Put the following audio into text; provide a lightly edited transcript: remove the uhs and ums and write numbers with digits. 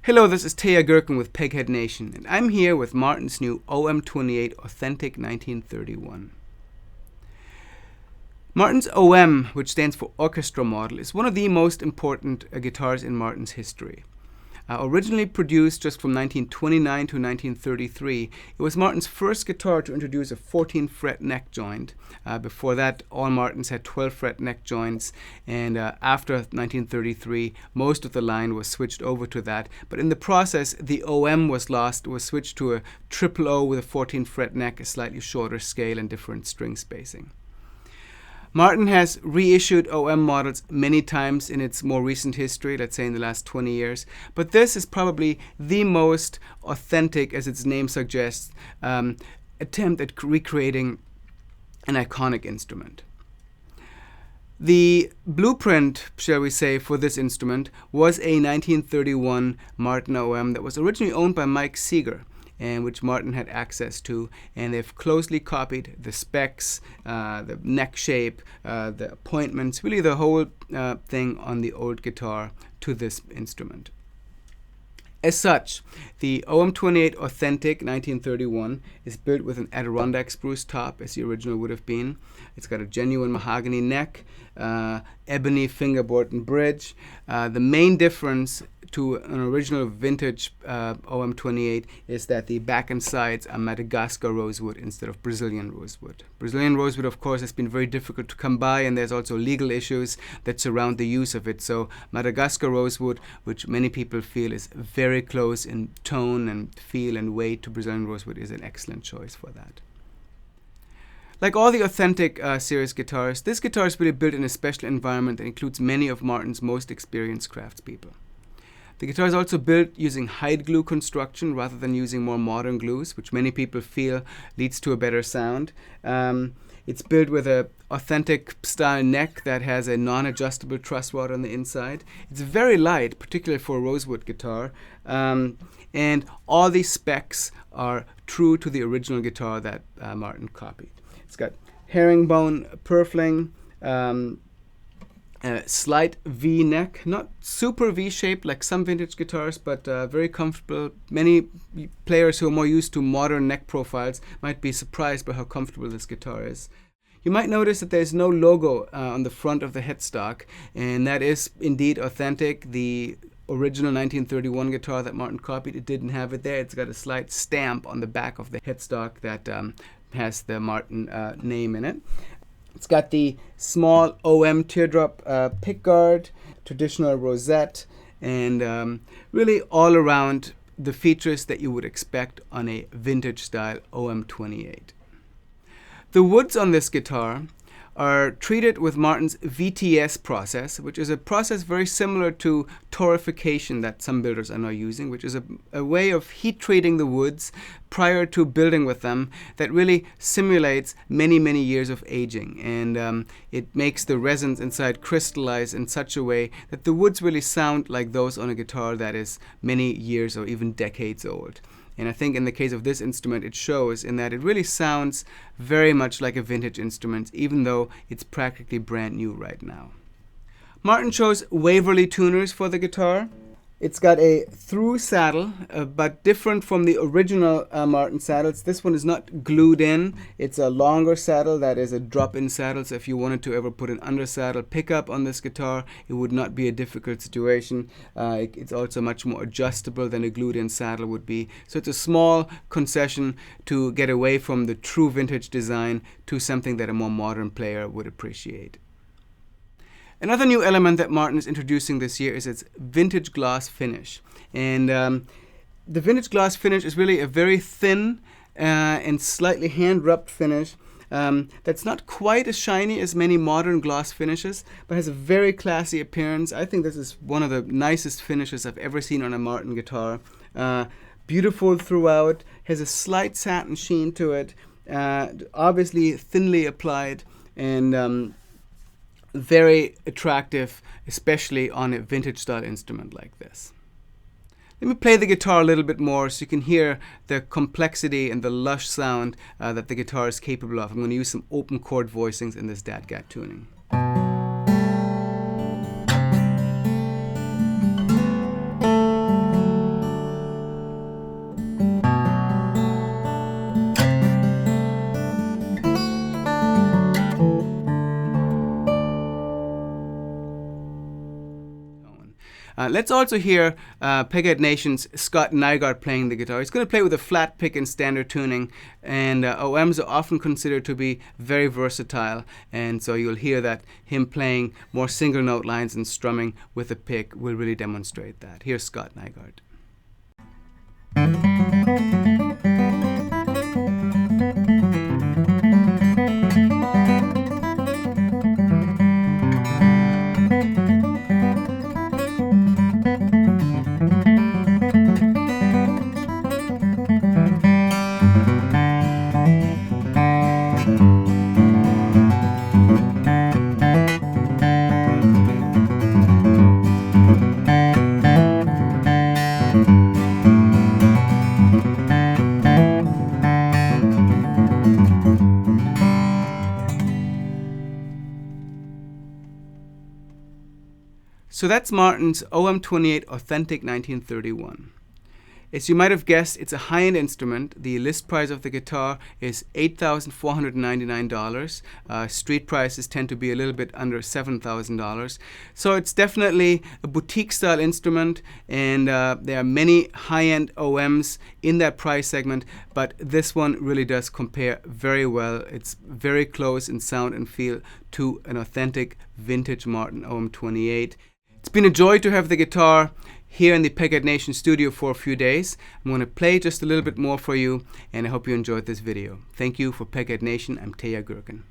Hello, this is Teja Gerken with Peghead Nation, and I'm here with Martin's new OM-28 Authentic 1931. Martin's OM, which stands for Orchestra Model, is one of the most important guitars in Martin's history. Originally produced just from 1929 to 1933, it was Martin's first guitar to introduce a 14-fret neck joint. Before that, all Martins had 12-fret neck joints, and after 1933, most of the line was switched over to that. But in the process, the OM was lost. It was switched to a triple O with a 14-fret neck, a slightly shorter scale, and different string spacing. Martin has reissued OM models many times in its more recent history, let's say in the last 20 years, but this is probably the most authentic, as its name suggests, attempt at recreating an iconic instrument. The blueprint, shall we say, for this instrument was a 1931 Martin OM that was originally owned by Mike Seeger, and which Martin had access to, and they've closely copied the specs, the neck shape, the appointments, really the whole thing on the old guitar to this instrument. As such, the OM-28 Authentic 1931 is built with an Adirondack spruce top, as the original would have been. It's got a genuine mahogany neck, ebony fingerboard and bridge. The main difference to an original vintage OM-28 is that the back and sides are Madagascar rosewood instead of Brazilian rosewood. Brazilian rosewood, of course, has been very difficult to come by, and there's also legal issues that surround the use of it. So Madagascar rosewood, which many people feel is very close in tone and feel and weight to Brazilian rosewood, is an excellent choice for that. Like all the authentic series guitars, this guitar is really built in a special environment that includes many of Martin's most experienced craftspeople. The guitar is also built using hide glue construction rather than using more modern glues, which many people feel leads to a better sound. It's built with an authentic style neck that has a non-adjustable truss rod on the inside. It's very light, particularly for a rosewood guitar. And all these specs are true to the original guitar that Martin copied. It's got herringbone purfling, slight V neck, not super V-shaped like some vintage guitars, but very comfortable. Many players who are more used to modern neck profiles might be surprised by how comfortable this guitar is. You might notice that there's no logo on the front of the headstock, and that is indeed authentic. The original 1931 guitar that Martin copied, it didn't have it there. It's got a slight stamp on the back of the headstock that has the Martin name in it. It's got the small OM teardrop pickguard, traditional rosette, and really all around the features that you would expect on a vintage style OM-28. The woods on this guitar are treated with Martin's VTS process, which is a process very similar to torrefication that some builders are now using, which is a way of heat treating the woods prior to building with them that really simulates many, many years of aging. And it makes the resins inside crystallize in such a way that the woods really sound like those on a guitar that is many years or even decades old. And I think in the case of this instrument, it shows in that it really sounds very much like a vintage instrument, even though it's practically brand new right now. Martin chose Waverly tuners for the guitar. It's got a through saddle, but different from the original Martin saddles. This one is not glued in. It's a longer saddle that is a drop-in saddle, so if you wanted to ever put an undersaddle pickup on this guitar, it would not be a difficult situation. It's also much more adjustable than a glued-in saddle would be. So it's a small concession to get away from the true vintage design to something that a more modern player would appreciate. Another new element that Martin is introducing this year is its vintage gloss finish. And the vintage gloss finish is really a very thin and slightly hand-rubbed finish that's not quite as shiny as many modern gloss finishes, but has a very classy appearance. I think this is one of the nicest finishes I've ever seen on a Martin guitar. Beautiful throughout, has a slight satin sheen to it, obviously thinly applied, and very attractive, especially on a vintage style instrument like this. Let me play the guitar a little bit more so you can hear the complexity and the lush sound that the guitar is capable of. I'm going to use some open chord voicings in this DADGAD tuning. Let's also hear Peghead Nation's Scott Nygaard playing the guitar. He's going to play with a flat pick in standard tuning, and OMs are often considered to be very versatile, and so you'll hear that him playing more single note lines and strumming with a pick will really demonstrate that. Here's Scott Nygaard. So that's Martin's OM-28 Authentic 1931. As you might have guessed, it's a high-end instrument. The list price of the guitar is $8,499. Street prices tend to be a little bit under $7,000. So it's definitely a boutique-style instrument, and there are many high-end OMs in that price segment, but this one really does compare very well. It's very close in sound and feel to an authentic vintage Martin OM-28. It's been a joy to have the guitar here in the Peghead Nation studio for a few days. I'm going to play just a little bit more for you, and I hope you enjoyed this video. Thank you for Peghead Nation. I'm Teja Gerken.